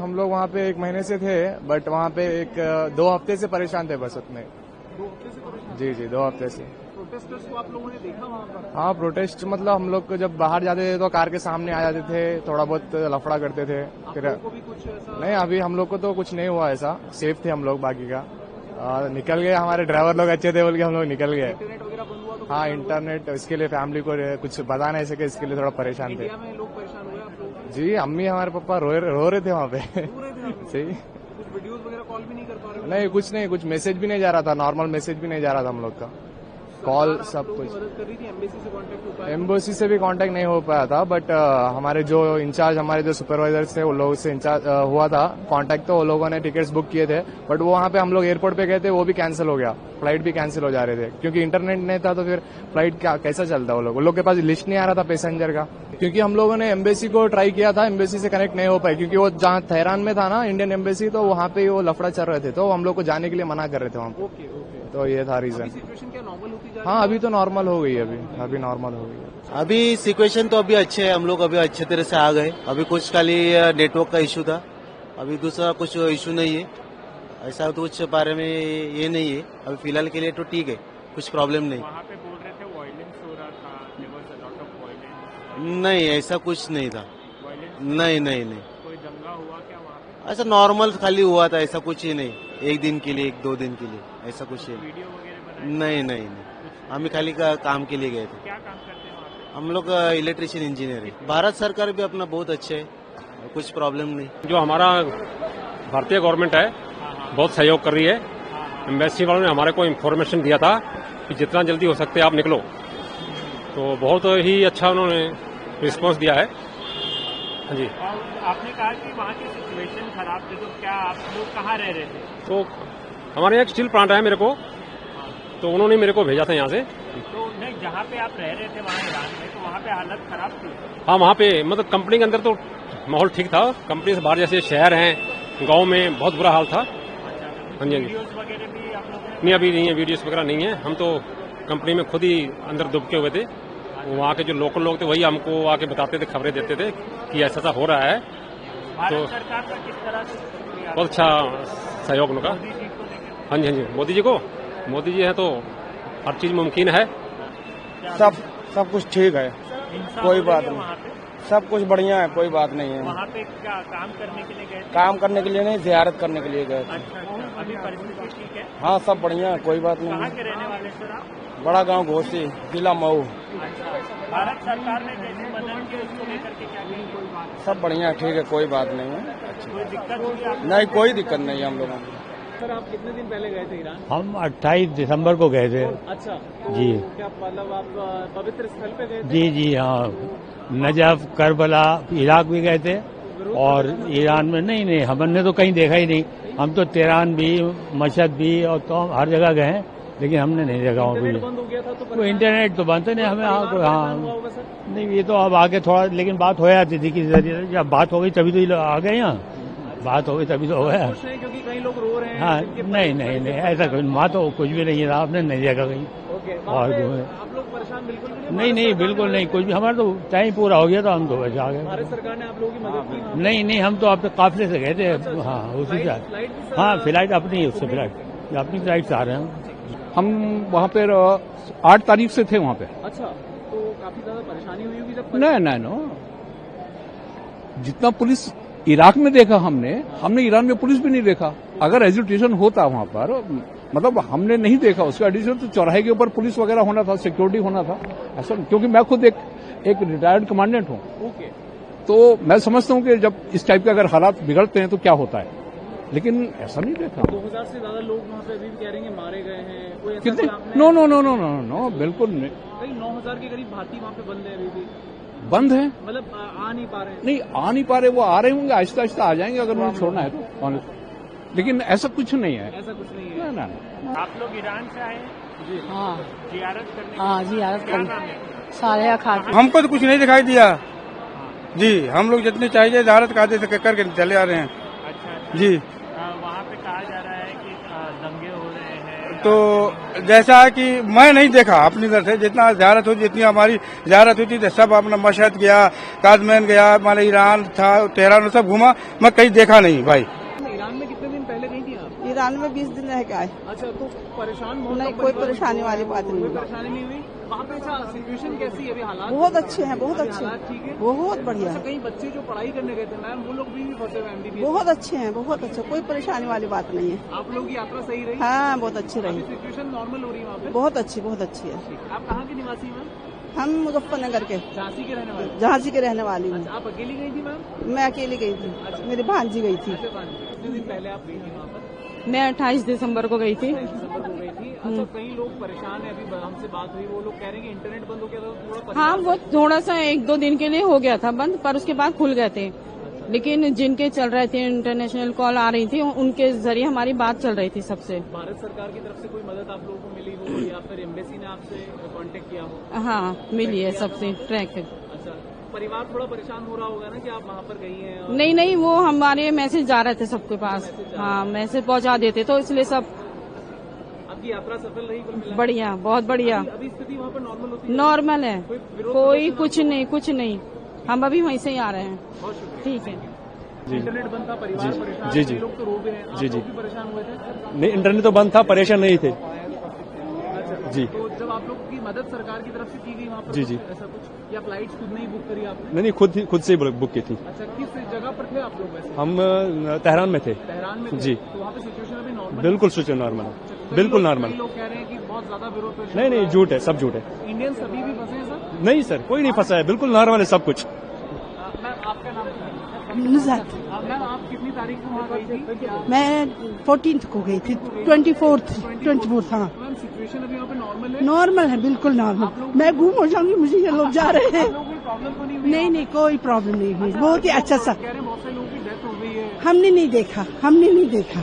हम लोग वहाँ पे 1 महीने से थे, बट वहाँ पे 2 हफ्ते से परेशान थे बस उतने। 2 हफ्ते से परेशान? जी 2 हफ्ते से। प्रोटेस्टर्स को आप लोगों ने देखा वहाँ पर? हाँ, प्रोटेस्ट मतलब हम लोग को जब बाहर जाते थे तो कार के सामने आ जाते थे, थोड़ा बहुत लफड़ा करते थे। फिर को भी कुछ ऐसा? नहीं, अभी हम लोग को तो कुछ नहीं हुआ ऐसा, सेफ थे हम लोग बाकी का। निकल गए, हमारे ड्राइवर लोग अच्छे थे बोल के हम लोग निकल गए। इंटरनेट वगैरह बंद हुआ तो? हाँ, इंटरनेट इसके लिए फैमिली को कुछ बता नहीं सके, इसके लिए थोड़ा परेशान थे। इंडिया में लोग परेशान हुए आप लोग? जी, अम्मी हमारे पापा रो रहे थे वहाँ पे। सही। कुछ वीडियोस वगैरह कॉल भी नहीं कर पा रहे? नहीं, कुछ मैसेज भी नहीं जा रहा था, नॉर्मल मैसेज भी नहीं जा रहा था हम लोग का। कॉल सब कुछ मदद कर रही थी, एम्बेसी से कांटेक्ट हो पाया? एम्बेसी से भी कांटेक्ट नहीं हो पाया था, बट हमारे जो इंचार्ज, हमारे जो सुपरवाइजर्स थे, वो लोगों से इंचार्ज हुआ था कांटेक्ट, तो वो लोगों ने टिकट्स बुक किए थे। बट वो वहाँ पे हम लोग एयरपोर्ट पे गए थे, वो भी कैंसिल हो गया, फ्लाइट भी कैंसिल हो जा रहे थे, क्योंकि इंटरनेट नहीं था तो फिर फ्लाइट कैसा चलता। वो लोग के पास लिस्ट नहीं आ रहा था पैसेंजर का, क्योंकि हम लोगों ने एम्बेसी को ट्राई किया था, एम्बेसी से कनेक्ट नहीं हो पाए, क्योंकि वो जहाँ तेहरान में था ना इंडियन एम्बेसी, तो वहाँ पे वो लफड़ा चल रहे थे, तो हम लोग को जाने के लिए मना कर रहे थे वहाँ पे। तो ये था रीजन। सिचुएशन क्या नॉर्मल होती जा रही है? हाँ, अभी तो नॉर्मल हो गई, अभी नॉर्मल हो गई। अभी सिचुएशन तो अभी अच्छे है, हम लोग अभी अच्छे तरह से आ गए। अभी कुछ खाली नेटवर्क का इशू था, अभी दूसरा कुछ इशू नहीं है, ऐसा तो कुछ बारे में ये नहीं है। अभी फिलहाल के लिए तो ठीक है, कुछ प्रॉब्लम नहीं। वहाँ पे बोल रहे थे वायलेंस हो रहा था, there was a lot of violence. नहीं, ऐसा कुछ नहीं था। नहीं। कोई दंगा हुआ क्या वहाँ पे? ऐसा नॉर्मल खाली हुआ था, ऐसा कुछ ही नहीं। 1 दिन के लिए, 2 दिन के लिए, ऐसा कुछ ही वीडियो वगैरह बनाए? नहीं। हम खाली काम के लिए गए थे। क्या काम करते हैं वहाँ पे? हम लोग इलेक्ट्रिशियन इंजीनियर है। भारत सरकार भी अपना बहुत अच्छे है, कुछ प्रॉब्लम नहीं। जो हमारा भारतीय गवर्नमेंट है बहुत सहयोग कर रही है। एम्बेसी वालों ने हमारे को इन्फॉर्मेशन दिया था कि जितना जल्दी हो सकते आप निकलो, तो बहुत ही अच्छा उन्होंने रिस्पांस दिया है। हाँ जी। और आपने कहा कि वहाँ की सिचुएशन खराब थी, तो क्या आप लोग कहाँ रह रहे थे? तो हमारे यहाँ एक स्टील प्लांट है मेरे को, तो उन्होंने मेरे को भेजा था यहाँ से। तो नहीं, जहाँ पे आप रह रहे थे वहाँ ईरान में, तो वहाँ पे हालत खराब थी? हाँ, वहाँ पे मतलब कंपनी के अंदर तो माहौल ठीक था, कंपनी से बाहर जैसे शहर हैं, गाँव में बहुत बुरा हाल था। हाँ जी। वीडियोस वगैरह भी आप लोगों ने? नहीं, अभी नहीं है, वीडियोस वगैरह नहीं है। हम तो कंपनी में खुद ही अंदर दुबके हुए थे। वहाँ के जो लोकल लोग थे वही हमको आके बताते थे, खबरें देते थे कि ऐसा हो रहा है। भारत सरकार का किस तरह से शुक्रिया? बहुत अच्छा सहयोग उनका। मोदी जी को लेकर? हाँ जी, मोदी जी को, मोदी जी है तो हर चीज मुमकिन है। सब कुछ ठीक है, कोई बात नहीं, वहाँ पे सब कुछ बढ़िया है, कोई बात नहीं है। वहाँ पे क्या काम करने के लिए गए थे? काम करने के लिए नहीं, जियारत करने के लिए गए थे। अच्छा, अभी परिस्थिति ठीक है? हाँ, सब बढ़िया है, कोई बात नहीं कहाँ है। के रहने वाले सर आप? बड़ा गांव घोसी, जिला मऊ। अच्छा, भारत सरकार ने जैसी मदद की उसको लेकर के क्या कहेंगे? सब बढ़िया, ठीक है, कोई बात नहीं है। कोई दिक्कत हुई आपको? नहीं, कोई दिक्कत नहीं है हम लोगों को। सर आप कितने दिन पहले गए थे ईरान? हम 28 दिसंबर को गए थे। अच्छा, तो जी। क्या मतलब आप पवित्र स्थल पे गए थे? जी हाँ, नजफ, करबला, इराक भी गए थे और ईरान में नहीं, हमने तो कहीं देखा ही नहीं। हम तो तेहरान भी, मशहद भी और तो हर जगह गए हैं, लेकिन हमने नहीं देखा वहाँ इंटरनेट बंद हो गया था तो वो इंटरनेट तो बंद नहीं हमें। हाँ हुआ होगा सर? नहीं, ये तो अब आगे थोड़ा, लेकिन बात हो जाती थी किसी जरिए, जब बात हो गई तभी तो ये लोग आ गए यहाँ, बात हो गई तभी तो हो गया। कुछ नहीं, क्योंकि कई लोग रो रहे हैं। हाँ, जिनके नहीं, ऐसा कुछ वहाँ तो कुछ भी नहीं है, आपने नहीं देखा कहीं। ओके, और आप लोग परेशान बिल्कुल भी नहीं? नहीं, बिल्कुल नहीं, कुछ भी। हमारा तो टाइम पूरा हो गया था, हम तो वैसे आ गए। भारत सरकार ने आप लोगों की मदद की? नहीं, हम तो आप काफिले से गए थे। हाँ, उसी से। हाँ, फ्लाइट अपनी है, उससे फ्लाइट अपनी फ्लाइट से आ रहे हैं हम वहाँ पर 8 तारीख से थे वहाँ पे। अच्छा, तो काफी ज्यादा परेशानी हुई होगी जब? नहीं, जितना पुलिस इराक में देखा हमने ईरान में पुलिस भी नहीं देखा। अगर एजुटेशन होता वहाँ पर, मतलब हमने नहीं देखा उसका एडिशन, तो चौराहे के ऊपर पुलिस वगैरह होना था, सिक्योरिटी होना था ऐसा। क्योंकि मैं खुद एक रिटायर्ड कमांडेंट हूँ। ओके, तो मैं समझता हूँ कि जब इस टाइप के अगर हालात बिगड़ते हैं तो क्या होता है, लेकिन ऐसा नहीं देखा। 2000 से ज्यादा लोग वहाँ पे अभी भी कह रहे हैं मारे गए हैं। कोई ऐसा कितने? आपने? नो, बिल्कुल नहीं। कई 9000 के करीब भारतीय वहाँ पे बंद है, अभी भी बंद है। मतलब आ नहीं पा रहे हैं? नहीं, आ नहीं पा रहे, वो आ रहे होंगे, आहिस्ता आहिस्ता आ जाएंगे अगर उन्हें छोड़ना है तो। लेकिन ऐसा कुछ नहीं है। ऐसा कुछ नहीं है? ना। आप लोग ईरान से आए? जी हाँ, जियारत करने? हाँ, जियारत क्या नाम करने है? सालेहा खातून। हमको तो कुछ नहीं दिखाई दिया जी, हम लोग जितनी चाहिए जियारत करके चले आ रहे हैं। अच्छा जी। वहाँ पे कहा जा रहा है कि दंगे हो रहे हैं, तो जैसा है कि मैं नहीं देखा अपनी तरफ से, जितना ज़्यारत हुई, जितनी हमारी ज़्यारत हुई थी, सब अपना मशहद गया, काजमैन गया, माने ईरान था, तेहरान सब घूमा, मैं कहीं देखा नहीं भाई। ईरान में कितने दिन पहले गई थी आप? ईरान में 20 दिन रह के आए। अच्छा, तो परेशान नहीं, कोई परेशानी वाली बात नहीं। कोई परेशानी नहीं हुई वहाँ पे? अच्छा, सिचुएशन कैसी है अभी? हालात बहुत अच्छे हैं, बहुत अच्छे हालात ठीक है, बहुत बढ़िया है। कई बच्चे जो पढ़ाई करने गए थे मैम, वो लोग भी फंसे हुए MBBS। बहुत अच्छे हैं, बहुत अच्छे, कोई परेशानी वाली बात नहीं है। आप लोग की यात्रा सही रही? हाँ, बहुत अच्छी रही, सिचुएशन नॉर्मल हो रही है वहाँ पे? बहुत अच्छी, बहुत अच्छी है। आप कहाँ के निवासी मैम? हम मुजफ्फरनगर के, झांसी के रहने वाले? झांसी के रहने वाली हूँ। आप अकेली गई थी मैम? मैं अकेली गई थी, मेरी भांजी गई थी। कितने दिन पहले आप गई थी वहाँ पर? मैं 28 दिसंबर को गई थी। 28 दिसंबर को गई थी। अच्छा, कई लोग परेशान है, अभी हमसे बात हुई, वो लोग कह रहे हैं कि इंटरनेट बंद हो गया था, थोड़ा हाँ, वो थोड़ा सा 1-2 दिन के लिए हो गया था बंद, पर उसके बाद खुल गए थे। लेकिन जिनके चल रहे थे, इंटरनेशनल कॉल आ रही थी, उनके जरिए हमारी बात चल रही थी सबसे। भारत सरकार की तरफ से कोई मदद आप लोगों को मिली हो या फिर एम्बेसी ने आपसे कांटेक्ट किया हो? हाँ, मिली है सबसे ट्रैक। अच्छा, परिवार थोड़ा परेशान हो रहा होगा ना कि आप वहाँ पर गई हैं? नहीं, वो हमारे मैसेज जा रहे थे सबके पास। हाँ, मैसेज पहुंचा देते, तो इसलिए सब। आपकी यात्रा सफल रही कुल मिलाकर? बढ़िया, बहुत बढ़िया। अभी स्थिति वहाँ पर नॉर्मल होती है? नॉर्मल है, कोई कुछ नहीं। हम अभी वहीं से ही आ रहे हैं। बहुत शुक्रिया। ठीक है। इंटरनेट बंद था, परिवार परेशान, जी, जी। लोग तो रो भी रहे हैं, आप लोग भी परेशान हुए थे? नहीं, इंटरनेट तो बंद था, परेशान नहीं थे। अच्छा, जी। तो जब आप लोग की मदद सरकार की तरफ से की गई वहाँ पर, जी, जी। ऐसा कुछ, या फ्लाइट्स खुद नहीं बुक करी आपने? नहीं, खुद से ही बुक की थी। अच्छा, किस जगह पर थे आप लोग वैसे? हम तेहरान में थे। तेहरान में थे? जी। तो वहाँ पे सिचुएशन अभी नॉर्मल? बिल्कुल सिचुएशन नॉर्मल है, बिल्कुल नॉर्मल। लोग कह रहे हैं कि बहुत ज्यादा विरोध। नहीं, झूठ है, सब झूठ है। इंडियंस अभी भी फंसे हैं सर? नहीं सर, कोई नहीं फंसा है, बिल्कुल नॉर्मल है सब कुछ। मैम, आपका नाम? नुज़ात। मैम, आप कितनी तारीख को वहाँ गई थी? मैं 14 को गई थी, 24 हाँ। मैम, सिचुएशन अभी यहाँ पे नॉर्मल है? नॉर्मल है, बिल्कुल नॉर्मल। मैं गुम हो जाऊंगी, मुझे ये लोग जा रहे हैं। कोई प्रॉब्लम तो नहीं हुई? नहीं, कोई प्रॉब्लम नहीं हुई, बहुत ही अच्छा सा। कह रहे हैं बहुत से लोगों की डेथ हो गई है। हमने नहीं देखा।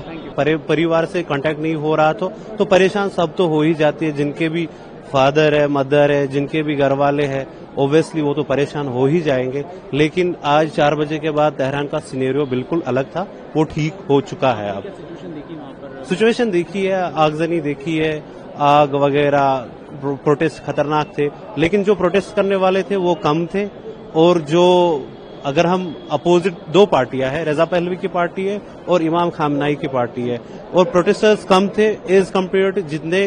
परिवार से कांटेक्ट नहीं हो रहा तो परेशान सब तो हो ही जाती है। जिनके भी फादर है, मदर है, जिनके भी घर वाले हैं, ओब्वियसली वो तो परेशान हो ही जाएंगे। लेकिन आज 4 बजे के बाद तेहरान का सिनेरियो बिल्कुल अलग था, वो ठीक हो चुका है। अब सिचुएशन देखी है, आगजनी देखी है, आग वगैरह, प्रोटेस्ट खतरनाक थे, लेकिन जो प्रोटेस्ट करने वाले थे वो कम थे। और जो अगर हम अपोजिट 2 पार्टियां हैं, रजा पहलवी की पार्टी है और इमाम खामनाई की पार्टी है, और प्रोटेस्टर्स कम थे एज कम्पेयर टू जितने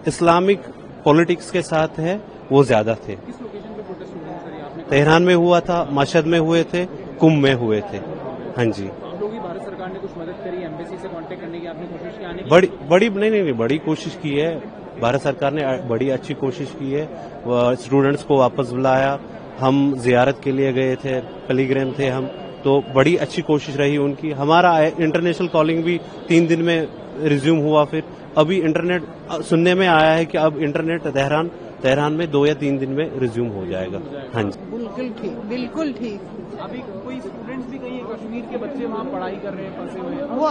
इस्लामिक पॉलिटिक्स के साथ है वो ज्यादा थे। किस लोकेशन पे प्रोटेस्ट हुआ है सर? आपने तेहरान में हुआ था, मशहद में हुए थे, कुंभ में हुए थे। हाँ जी। आप लोग ही भारत सरकार ने कुछ मदद करी, एम्बेसी से कांटेक्ट करने की आपने कोशिश की? आने की बड़ी कोशिश की है भारत सरकार ने, बड़ी अच्छी कोशिश की है। स्टूडेंट्स को वापस बुलाया, हम जियारत के लिए गए थे, पिलग्रिम थे हम, तो बड़ी अच्छी कोशिश रही उनकी। हमारा इंटरनेशनल कॉलिंग भी 3 दिन में रिज्यूम हुआ। फिर अभी इंटरनेट सुनने में आया है कि अब इंटरनेट तेहरान में 2 या 3 दिन में रिज्यूम हो जाएगा। हाँ जी, बिल्कुल ठीक। अभी कोई स्टूडेंट्स भी कहीं कश्मीर के बच्चे वहाँ पढ़ाई कर रहे हैं, फंसे हुए हैं? वो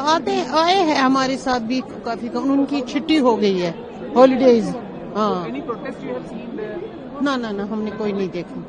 आए हैं हमारे साथ भी काफी, उनकी छुट्टी हो गई है, हॉलीडेज। हाँ। Any protest you have seen there? ना, हमने कोई नहीं देखा।